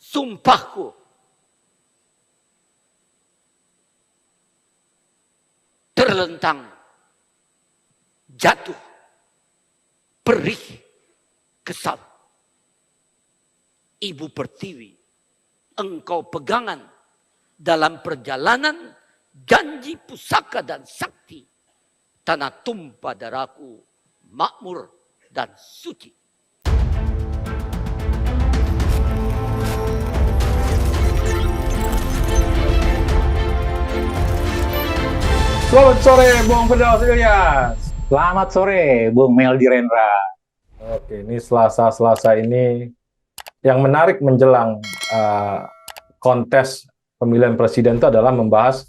sumpahku terlentang, jatuh, perih, kesal. Ibu Pertiwi, engkau pegangan dalam perjalanan janji pusaka dan sakti. Tanah tumpah darahku makmur dan suci. Selamat sore, Bung Firdaus Ilyas. Selamat sore, Bung Meldi Rendra. Oke, ini Selasa ini yang menarik menjelang kontes pemilihan presiden itu adalah membahas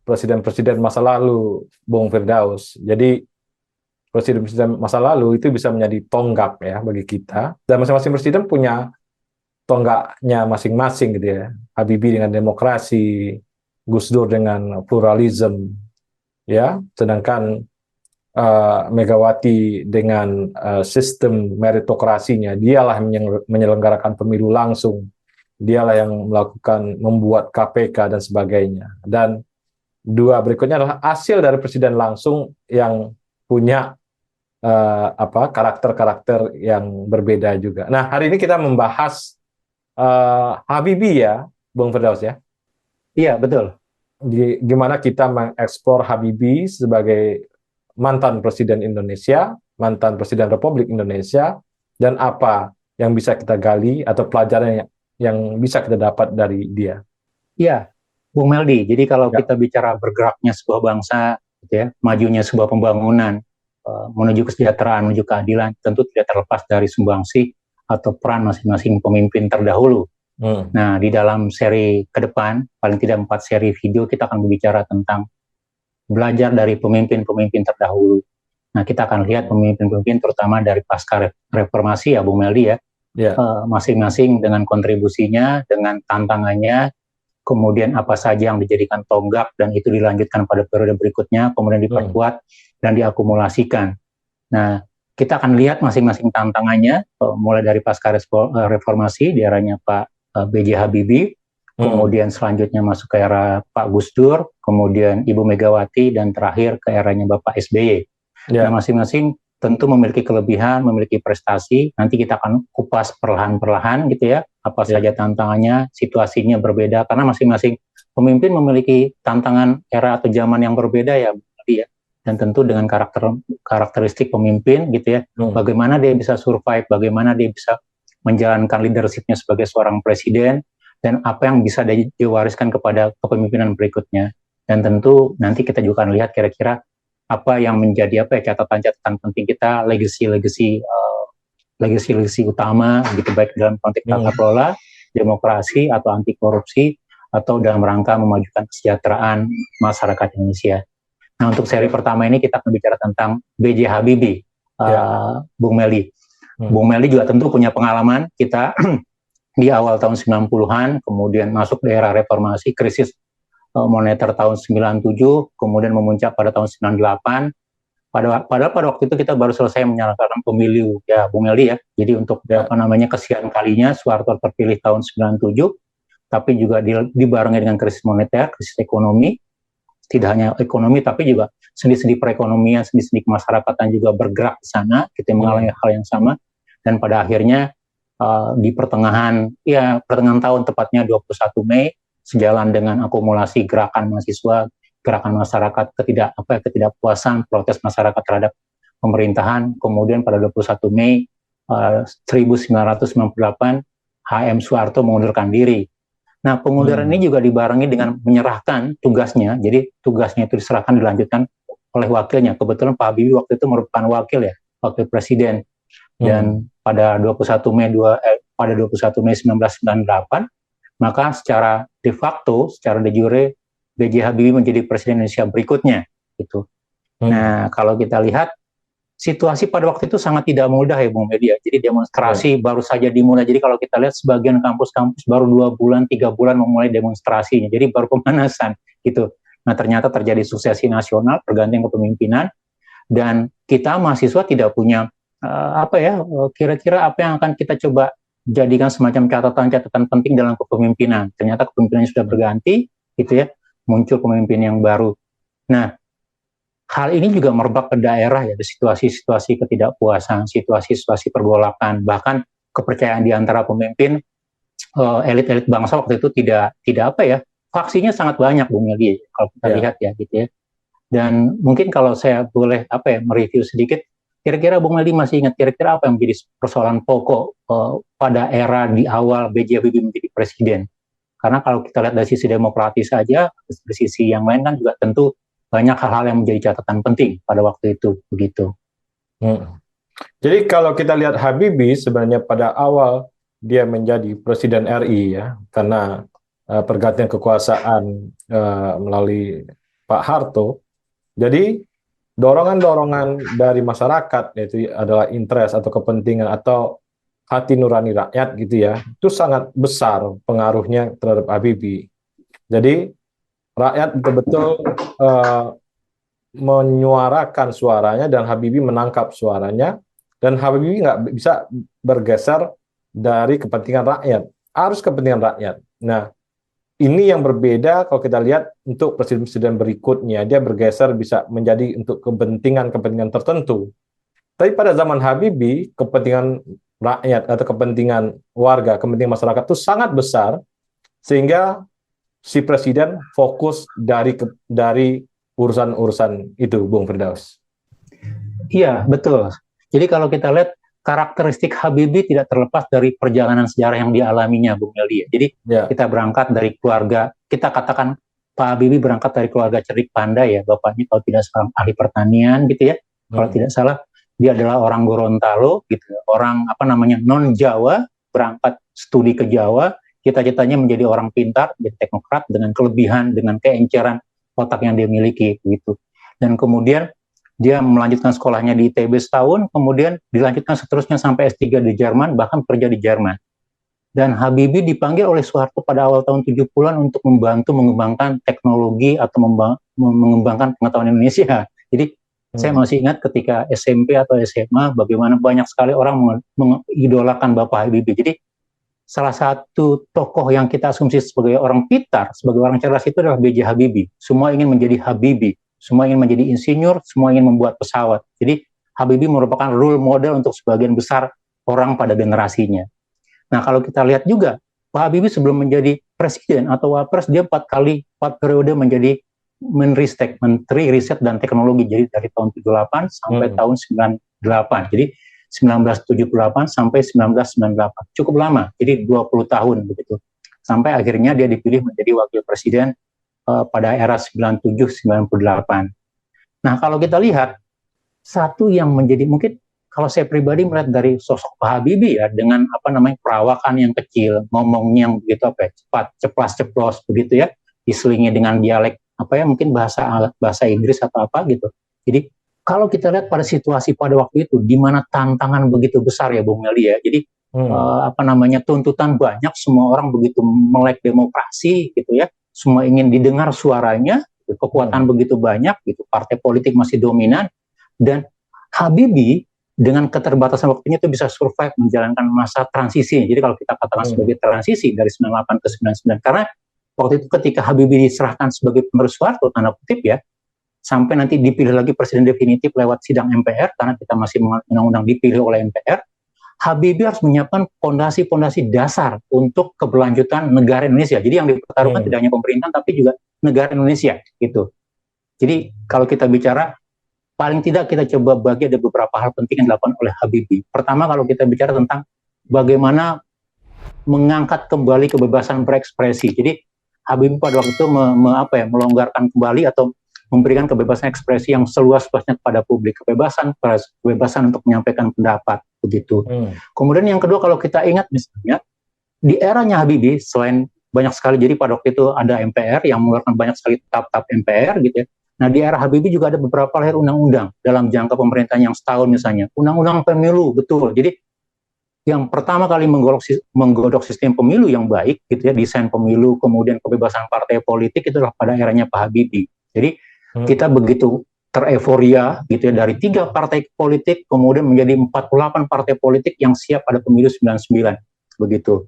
presiden-presiden masa lalu, Bung Firdaus. Jadi presiden-presiden masa lalu itu bisa menjadi tonggak ya bagi kita. Dan masing-masing presiden punya tonggaknya masing-masing gitu ya. Habibie dengan demokrasi, Gus Dur dengan pluralisme, ya. Sedangkan Megawati dengan sistem meritokrasinya, dialah yang menyelenggarakan pemilu langsung, dialah yang membuat KPK dan sebagainya. Dan dua berikutnya adalah hasil dari presiden langsung yang punya karakter-karakter yang berbeda juga. Nah, hari ini kita membahas Habibie ya, Bung Firdaus ya. Iya, betul. Gimana kita mengeksplor Habibie sebagai mantan Presiden Indonesia, mantan Presiden Republik Indonesia, dan apa yang bisa kita gali atau pelajaran yang bisa kita dapat dari dia. Iya, Bung Meldi. Jadi kalau kita bicara bergeraknya sebuah bangsa, gitu ya, majunya sebuah pembangunan, menuju kesejahteraan, menuju keadilan, tentu tidak terlepas dari sumbangsih atau peran masing-masing pemimpin terdahulu. Nah, di dalam seri ke depan, paling tidak 4 seri video, kita akan berbicara tentang belajar dari pemimpin-pemimpin terdahulu. Nah, kita akan lihat pemimpin-pemimpin terutama dari pasca reformasi ya, Bung Meldi ya, masing-masing dengan kontribusinya, dengan tantangannya, kemudian apa saja yang dijadikan tonggak dan itu dilanjutkan pada periode berikutnya, kemudian diperkuat dan diakumulasikan. Nah, kita akan lihat masing-masing tantangannya, mulai dari pasca reformasi di eranya Pak B.J. Habibie, kemudian selanjutnya masuk ke era Pak Gus Dur, kemudian Ibu Megawati, dan terakhir ke eranya Bapak SBY. Nah, masing-masing tentu memiliki kelebihan, memiliki prestasi. Nanti kita akan kupas perlahan-perlahan gitu ya, apa saja tantangannya, situasinya berbeda, karena masing-masing pemimpin memiliki tantangan era atau zaman yang berbeda ya, ya. Dan tentu dengan karakteristik pemimpin gitu ya, bagaimana dia bisa survive, bagaimana dia bisa menjalankan leadership-nya sebagai seorang presiden, dan apa yang bisa diwariskan kepada kepemimpinan berikutnya. Dan tentu nanti kita juga akan lihat kira-kira apa yang menjadi catatan-catatan penting kita, legacy utama gitu, baik dalam konteks tata kelola, demokrasi atau anti korupsi, atau dalam rangka memajukan kesejahteraan masyarakat Indonesia. Nah, untuk seri pertama ini kita akan bicara tentang B.J. Habibie, Bung Meldi. Bung Meldi juga tentu punya pengalaman kita di awal tahun 90-an, kemudian masuk daerah reformasi, krisis moneter tahun 97, kemudian memuncak pada tahun 98. Padahal pada waktu itu kita baru selesai menyelenggarakan pemilu ya, Bung Meldi ya. Jadi untuk kesekian kalinya Soeharto terpilih tahun 97, tapi juga dibarengi dengan krisis moneter, krisis ekonomi. Tidak hanya ekonomi, tapi juga sendi-sendi perekonomian, sendi-sendi kemasyarakatan juga bergerak di sana, kita mengalami hal yang sama. Dan pada akhirnya di pertengahan tahun, tepatnya 21 Mei, sejalan dengan akumulasi gerakan mahasiswa, gerakan masyarakat ketidakpuasan, protes masyarakat terhadap pemerintahan, kemudian pada 21 Mei 1998 HM Soeharto mengundurkan diri. Nah, pengunduran ini juga dibarengi dengan menyerahkan tugasnya, jadi tugasnya itu diserahkan, dilanjutkan oleh wakilnya. Kebetulan Pak Habibie waktu itu merupakan wakil presiden. Dan pada 21 Mei 1998, maka secara de facto, secara de jure, B.J. Habibie menjadi presiden Indonesia berikutnya gitu. Nah, kalau kita lihat situasi pada waktu itu sangat tidak mudah ya, Bung Media. Jadi demonstrasi baru saja dimulai. Jadi kalau kita lihat sebagian kampus-kampus baru 2 bulan, 3 bulan memulai demonstrasinya. Jadi baru pemanasan gitu. Nah, ternyata terjadi suksesi nasional, pergantian kepemimpinan, dan kita mahasiswa tidak punya kira-kira apa yang akan kita coba jadikan semacam catatan-catatan penting dalam kepemimpinan. Ternyata kepemimpinannya sudah berganti, gitu ya, muncul pemimpin yang baru. Nah, hal ini juga merebak ke daerah ya, situasi-situasi ketidakpuasan, situasi-situasi pergolakan, bahkan kepercayaan di antara pemimpin, elit-elit bangsa waktu itu tidak apa ya, faksinya sangat banyak, Bung Meldi, kalau kita lihat ya, gitu ya. Dan mungkin kalau saya boleh mereview sedikit, kira-kira Bung Meldi masih ingat kira-kira apa yang menjadi persoalan pokok pada era di awal B.J. Habibie menjadi presiden? Karena kalau kita lihat dari sisi demokratis saja, dari sisi yang lain kan juga tentu banyak hal-hal yang menjadi catatan penting pada waktu itu, begitu. Jadi kalau kita lihat Habibie sebenarnya pada awal dia menjadi presiden RI ya, karena pergantian kekuasaan melalui Pak Harto. Jadi dorongan-dorongan dari masyarakat, yaitu adalah interest atau kepentingan atau hati nurani rakyat gitu ya, itu sangat besar pengaruhnya terhadap Habibie. Jadi rakyat betul-betul menyuarakan suaranya dan Habibie menangkap suaranya, dan Habibie nggak bisa bergeser dari kepentingan rakyat, harus kepentingan rakyat. Nah, ini yang berbeda kalau kita lihat untuk presiden-presiden berikutnya, dia bergeser bisa menjadi untuk kepentingan-kepentingan tertentu. Tapi pada zaman Habibie, kepentingan rakyat atau kepentingan warga, kepentingan masyarakat itu sangat besar, sehingga si presiden fokus dari urusan-urusan itu, Bung Firdaus. Iya, betul. Jadi kalau kita lihat karakteristik Habibie tidak terlepas dari perjalanan sejarah yang dialaminya, Bung Meldi. Jadi kita berangkat dari keluarga, kita katakan Pak Habibie berangkat dari keluarga cerdik pandai ya, bapaknya kalau tidak salah ahli pertanian gitu ya, kalau tidak salah dia adalah orang Gorontalo gitu, orang non Jawa, berangkat studi ke Jawa, cita-citanya menjadi orang pintar, menjadi teknokrat dengan kelebihan, dengan keenceran otak yang dia miliki gitu. Dan kemudian dia melanjutkan sekolahnya di ITB setahun, kemudian dilanjutkan seterusnya sampai S3 di Jerman, bahkan kerja di Jerman. Dan Habibie dipanggil oleh Soeharto pada awal tahun 70-an untuk membantu mengembangkan teknologi atau mengembangkan pengetahuan Indonesia. Jadi saya masih ingat ketika SMP atau SMA, bagaimana banyak sekali orang mengidolakan Bapak Habibie. Jadi salah satu tokoh yang kita asumsi sebagai orang pintar, sebagai orang cerdas itu adalah B.J. Habibie. Semua ingin menjadi Habibie. Semua ingin menjadi insinyur, semua ingin membuat pesawat. Jadi Habibie merupakan role model untuk sebagian besar orang pada generasinya. Nah kalau kita lihat juga, Pak Habibie sebelum menjadi presiden atau wapres, dia 4 periode menjadi Menteri Riset dan Teknologi. Jadi dari tahun 78 sampai tahun 98. Jadi 1978 sampai 1998. Cukup lama, jadi 20 tahun begitu. Sampai akhirnya dia dipilih menjadi wakil presiden pada era 97-98. Nah, kalau kita lihat, satu yang menjadi, mungkin kalau saya pribadi melihat dari sosok Pak Habibie ya, dengan perawakan yang kecil, ngomongnya yang begitu cepat, ceplas-ceplos begitu ya, diselingi dengan dialek mungkin bahasa Inggris atau apa gitu. Jadi kalau kita lihat pada situasi pada waktu itu, di mana tantangan begitu besar ya, Bung Meldi ya. Jadi tuntutan banyak, semua orang begitu melek demokrasi gitu ya. Semua ingin didengar suaranya, kekuatan begitu banyak, gitu, partai politik masih dominan, dan Habibie dengan keterbatasan waktunya itu bisa survive menjalankan masa transisi. Jadi kalau kita katakan sebagai transisi dari 98 ke 99, karena waktu itu ketika Habibie diserahkan sebagai penerus Soeharto, tanda kutip ya, sampai nanti dipilih lagi presiden definitif lewat sidang MPR, karena kita masih undang-undang dipilih oleh MPR, Habibie harus menyiapkan fondasi-fondasi dasar untuk keberlanjutan negara Indonesia. Jadi yang dipertaruhkan tidak hanya pemerintah, tapi juga negara Indonesia, gitu. Jadi kalau kita bicara, paling tidak kita coba bagi ada beberapa hal penting yang dilakukan oleh Habibie. Pertama, kalau kita bicara tentang bagaimana mengangkat kembali kebebasan berekspresi. Jadi Habibie pada waktu itu melonggarkan kembali atau memberikan kebebasan ekspresi yang seluas-luasnya kepada publik, kebebasan untuk menyampaikan pendapat, begitu. Kemudian yang kedua, kalau kita ingat misalnya di eranya Habibie, selain banyak sekali, jadi pada waktu itu ada MPR yang mengeluarkan banyak sekali tahap-tahap MPR gitu ya. Nah di era Habibie juga ada beberapa lahir undang-undang dalam jangka pemerintahan yang setahun misalnya, undang-undang pemilu, betul. Jadi yang pertama kali menggodok sistem pemilu yang baik gitu ya, desain pemilu, kemudian kebebasan partai politik, itulah pada eranya Pak Habibie. Jadi kita begitu tereforia gitu ya, dari 3 partai politik kemudian menjadi 48 partai politik yang siap pada pemilu 99. begitu.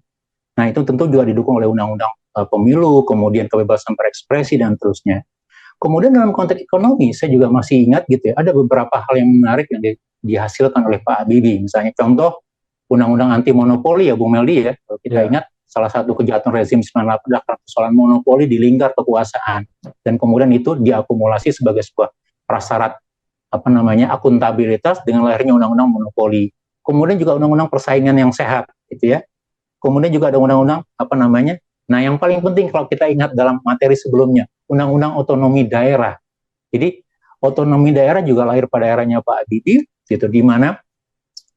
Nah, itu tentu juga didukung oleh undang-undang pemilu, kemudian kebebasan berekspresi dan terusnya. Kemudian dalam konteks ekonomi, saya juga masih ingat gitu ya, ada beberapa hal yang menarik yang dihasilkan oleh Pak Habibie. Misalnya contoh undang-undang anti monopoli ya Bung Meldi ya, kalau kita ingat salah satu kejahatan rezim 98 adalah persoalan monopoli di lingkar kekuasaan, dan kemudian itu diakumulasi sebagai sebuah prasyarat akuntabilitas dengan lahirnya undang-undang monopoli. Kemudian juga undang-undang persaingan yang sehat gitu ya. Kemudian juga ada undang-undang nah yang paling penting kalau kita ingat dalam materi sebelumnya, undang-undang otonomi daerah. Jadi otonomi daerah juga lahir pada eranya Pak Habibie gitu, di mana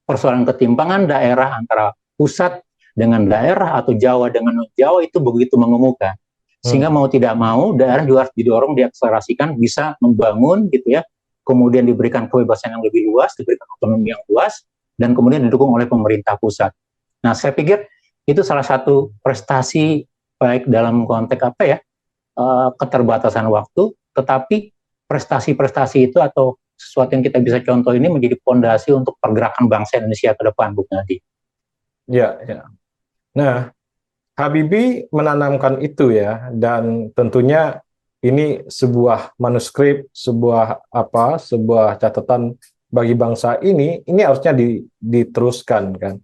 persoalan ketimpangan daerah antara pusat dengan daerah atau Jawa dengan non-Jawa itu begitu mengemuka. Sehingga mau tidak mau daerah juga harus didorong, diakselerasikan, bisa membangun gitu ya. Kemudian diberikan kebebasan yang lebih luas, diberikan otonomi yang luas, dan kemudian didukung oleh pemerintah pusat. Nah, saya pikir itu salah satu prestasi baik dalam konteks keterbatasan waktu, tetapi prestasi-prestasi itu atau sesuatu yang kita bisa contoh ini menjadi fondasi untuk pergerakan bangsa Indonesia ke depan, Bu Nadi. Ya, ya. Nah, Habibie menanamkan itu ya, dan tentunya ini sebuah manuskrip, sebuah catatan bagi bangsa ini harusnya diteruskan kan.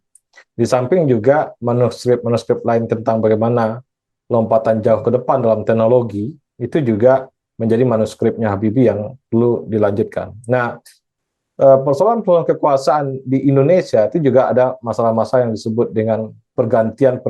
Di samping juga manuskrip lain tentang bagaimana lompatan jauh ke depan dalam teknologi, itu juga menjadi manuskripnya Habibie yang perlu dilanjutkan. Nah, persoalan kekuasaan di Indonesia itu juga ada masalah-masalah yang disebut dengan pergantian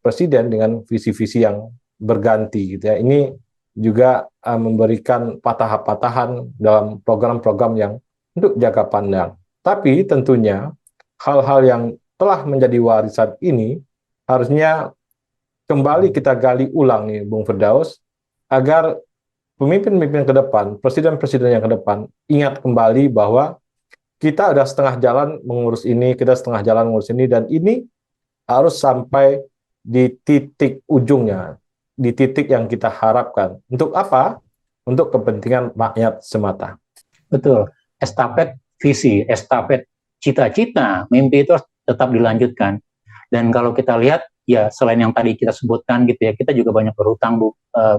presiden dengan visi-visi yang berganti gitu ya. Ini juga memberikan patahan dalam program-program yang untuk jangka pandang. Tapi tentunya hal-hal yang telah menjadi warisan ini harusnya kembali kita gali ulang nih, Bung Firdaus, agar pemimpin-pemimpin ke depan, presiden-presiden yang ke depan, ingat kembali bahwa kita udah setengah jalan mengurus ini, kita setengah jalan mengurus ini, dan ini harus sampai di titik ujungnya, di titik yang kita harapkan. Untuk apa? Untuk kepentingan rakyat semata. Betul. Estafet visi, estafet cita-cita, mimpi itu tetap dilanjutkan. Dan kalau kita lihat, ya selain yang tadi kita sebutkan gitu ya, kita juga banyak berhutang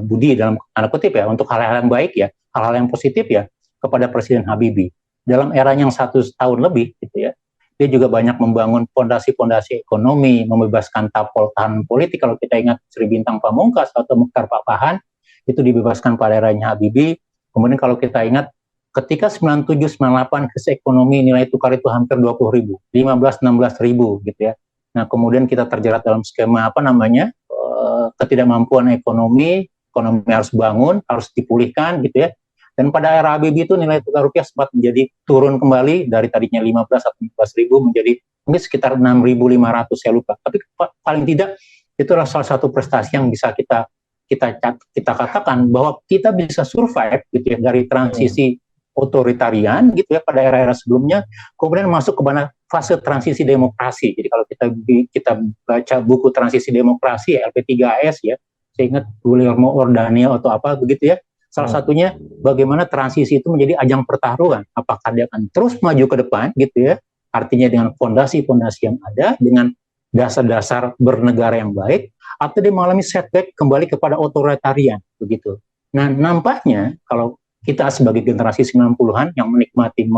budi dalam tanda kutip ya, untuk hal-hal yang baik ya, hal-hal yang positif ya, kepada Presiden Habibie. Dalam eranya yang 1 tahun lebih gitu ya, dia juga banyak membangun fondasi-fondasi ekonomi, membebaskan tapol tahanan politik. Kalau kita ingat Sri Bintang Pamungkas atau Mukhtar Papahan, itu dibebaskan pada eranya Habibie. Kemudian kalau kita ingat, ketika 97-98 krisis ekonomi, nilai tukar itu hampir 20.000, 15-16.000 gitu ya. Nah, kemudian kita terjerat dalam skema ketidakmampuan ekonomi harus bangun, harus dipulihkan gitu ya. Dan pada era Habibie itu nilai tukar rupiah sempat menjadi turun kembali dari tadinya 15 atau 15.000 menjadi mungkin sekitar 6.500, saya lupa. Tapi paling tidak itu adalah salah satu prestasi yang bisa kita katakan bahwa kita bisa survive gitu ya dari transisi otoritarian gitu ya pada era-era sebelumnya, kemudian masuk ke fase transisi demokrasi. Jadi kalau kita baca buku transisi demokrasi LP3AS ya, saya ingat Guillermo Ordonez atau apa begitu ya, salah satunya bagaimana transisi itu menjadi ajang pertaruhan, apakah dia akan terus maju ke depan gitu ya, artinya dengan fondasi-fondasi yang ada, dengan dasar-dasar bernegara yang baik, atau dia mengalami setback kembali kepada otoritarian begitu. Nah, nampaknya kalau kita sebagai generasi 90-an yang menikmati,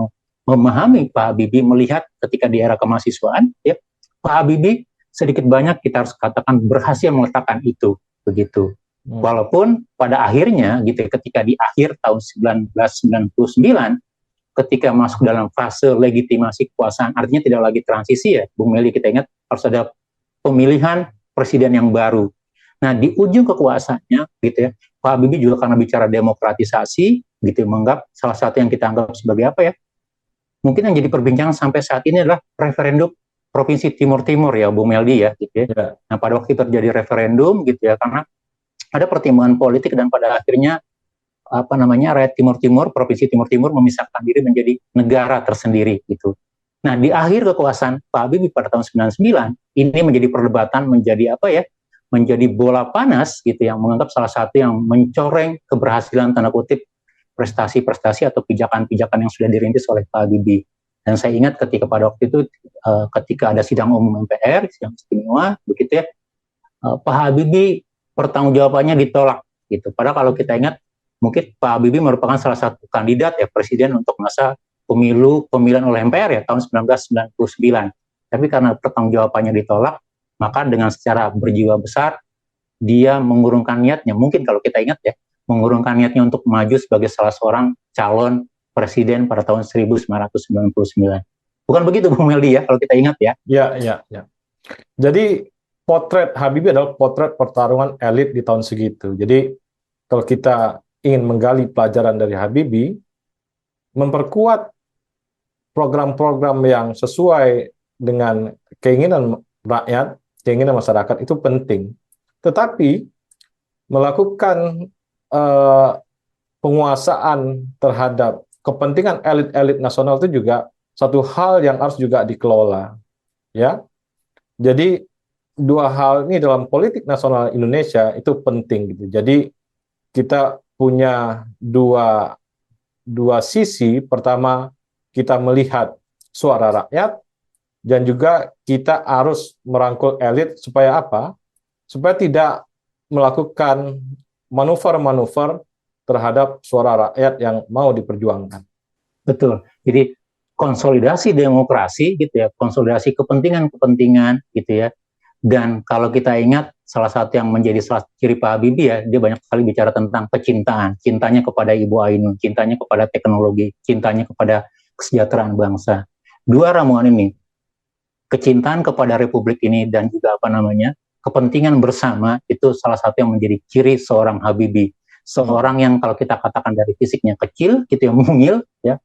memahami Pak Habibie, melihat ketika di era kemahasiswaan, ya, Pak Habibie sedikit banyak kita harus katakan berhasil meletakkan itu, begitu. Walaupun pada akhirnya, gitu, ketika di akhir tahun 1999, ketika masuk dalam fase legitimasi kekuasaan, artinya tidak lagi transisi ya, Bung Meli, kita ingat harus ada pemilihan presiden yang baru. Nah, di ujung kekuasaannya, gitu ya, Pak Habibie juga karena bicara demokratisasi, gitu, menganggap salah satu yang kita anggap sebagai apa ya, mungkin yang jadi perbincangan sampai saat ini adalah referendum Provinsi Timur Timur ya, Bung Meldi ya, gitu ya. Nah, pada waktu terjadi referendum, gitu ya, karena ada pertimbangan politik dan pada akhirnya rakyat Timur Timur, Provinsi Timur Timur memisahkan diri menjadi negara tersendiri, gitu. Nah, di akhir kekuasaan Pak Habibie pada tahun 99, ini menjadi perdebatan, menjadi menjadi bola panas gitu, yang menganggap salah satu yang mencoreng keberhasilan tanda kutip prestasi-prestasi atau pijakan-pijakan yang sudah dirintis oleh Pak Habibie. Dan saya ingat ketika pada waktu itu ketika ada sidang umum MPR, sidang istimewa, begitu ya, Pak Habibie pertanggungjawabannya ditolak gitu. Padahal kalau kita ingat, mungkin Pak Habibie merupakan salah satu kandidat ya presiden untuk masa pemilihan oleh MPR ya tahun 1999. Tapi karena pertanggungjawabannya ditolak, maka dengan secara berjiwa besar dia mengurungkan niatnya. Mungkin kalau kita ingat ya, mengurungkan niatnya untuk maju sebagai salah seorang calon presiden pada tahun 1999. Bukan begitu Bung Meldi ya, kalau kita ingat ya. Ya. Jadi potret Habibie adalah potret pertarungan elit di tahun segitu. Jadi kalau kita ingin menggali pelajaran dari Habibie, memperkuat program-program yang sesuai dengan keinginan rakyat, keinginan masyarakat itu penting. Tetapi melakukan penguasaan terhadap kepentingan elit-elit nasional itu juga satu hal yang harus juga dikelola, ya. Jadi dua hal ini dalam politik nasional Indonesia itu penting gitu. Jadi kita punya dua sisi. Pertama, kita melihat suara rakyat, dan juga kita harus merangkul elit supaya apa? Supaya tidak melakukan manuver-manuver terhadap suara rakyat yang mau diperjuangkan. Betul. Jadi konsolidasi demokrasi gitu ya, konsolidasi kepentingan-kepentingan gitu ya. Dan kalau kita ingat salah satu yang menjadi salah ciri Pak Habibie ya, dia banyak sekali bicara tentang kecintaan, cintanya kepada Ibu Ainun, cintanya kepada teknologi, cintanya kepada kesejahteraan bangsa. Dua ramuan ini, kecintaan kepada Republik ini dan juga kepentingan bersama, itu salah satu yang menjadi ciri seorang Habibie. Seorang yang kalau kita katakan dari fisiknya kecil, gitu ya, mungil, ya,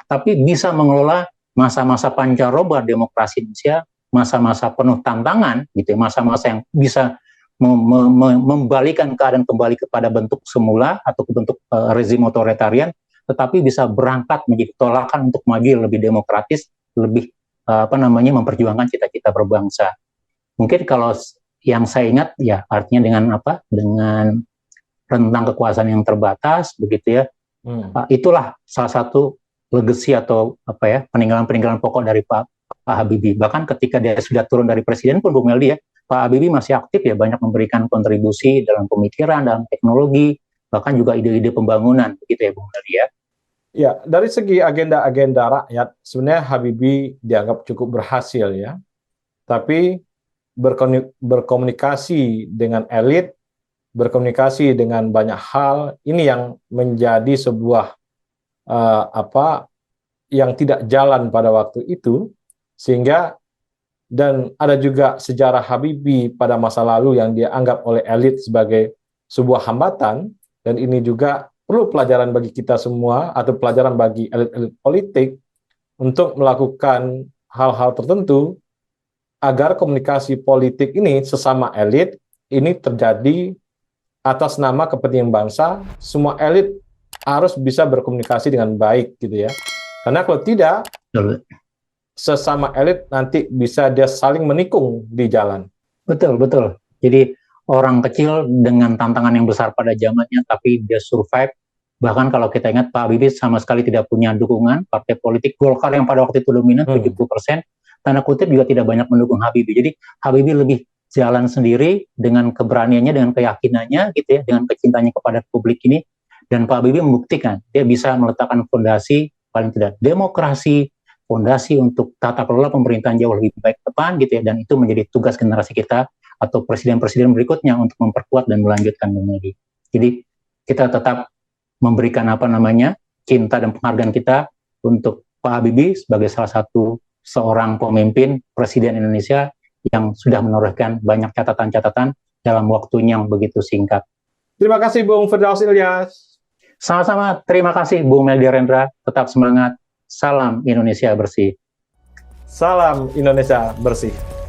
tapi bisa mengelola masa-masa pancaroba demokrasi Indonesia, masa-masa penuh tantangan, gitu ya, masa-masa yang bisa membalikan keadaan kembali kepada bentuk semula atau ke bentuk rezim otoritarian, tetapi bisa berangkat menjadi tolakan untuk maju lebih demokratis, lebih memperjuangkan cita-cita berbangsa. Mungkin kalau yang saya ingat ya artinya dengan dengan rentang kekuasaan yang terbatas begitu ya. Itulah salah satu legacy atau peninggalan-peninggalan pokok dari Pak Habibie. Bahkan ketika dia sudah turun dari presiden pun Bung Meldi ya, Pak Habibie masih aktif ya, banyak memberikan kontribusi dalam pemikiran, dalam teknologi, bahkan juga ide-ide pembangunan begitu ya Bung Meldi ya. Ya, dari segi agenda-agenda rakyat, sebenarnya Habibie dianggap cukup berhasil ya. Tapi berkomunikasi dengan elit, berkomunikasi dengan banyak hal, ini yang menjadi sebuah yang tidak jalan pada waktu itu, sehingga dan ada juga sejarah Habibie pada masa lalu yang dia anggap oleh elit sebagai sebuah hambatan, dan ini juga perlu pelajaran bagi kita semua atau pelajaran bagi elit-elit politik untuk melakukan hal-hal tertentu agar komunikasi politik ini sesama elit ini terjadi atas nama kepentingan bangsa. Semua elit harus bisa berkomunikasi dengan baik gitu ya. Karena kalau tidak, sesama elit nanti bisa dia saling menikung di jalan. Betul. Jadi orang kecil dengan tantangan yang besar pada zamannya, tapi dia survive. Bahkan kalau kita ingat Pak Habibie sama sekali tidak punya dukungan partai politik. Golkar yang pada waktu itu dominan 70%, tanda kutip juga tidak banyak mendukung Habibie. Jadi Habibie lebih jalan sendiri dengan keberaniannya, dengan keyakinannya gitu ya, dengan kecintanya kepada publik ini. Dan Pak Habibie membuktikan dia bisa meletakkan fondasi paling tidak demokrasi, fondasi untuk tata kelola pemerintahan jauh lebih baik ke depan gitu ya, dan itu menjadi tugas generasi kita atau presiden-presiden berikutnya untuk memperkuat dan melanjutkan ini. Jadi kita tetap memberikan cinta dan penghargaan kita untuk Pak Habibie sebagai salah satu seorang pemimpin presiden Indonesia yang sudah menorehkan banyak catatan-catatan dalam waktunya yang begitu singkat. Terima kasih Bung Firdaus Ilyas. Sama-sama, terima kasih Bung Meldi Rendra. Tetap semangat. Salam Indonesia bersih. Salam Indonesia bersih.